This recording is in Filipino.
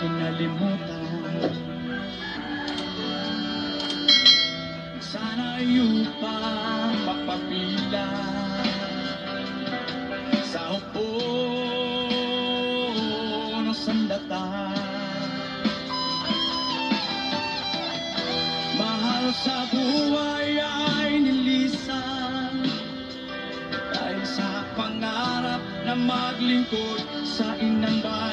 kinalimutan. Sana iyo pa mapapila sa upo ng sandata. Mahal sa buhay ay nilisan dahil sa pangarap na maglingkod sa inang bayan.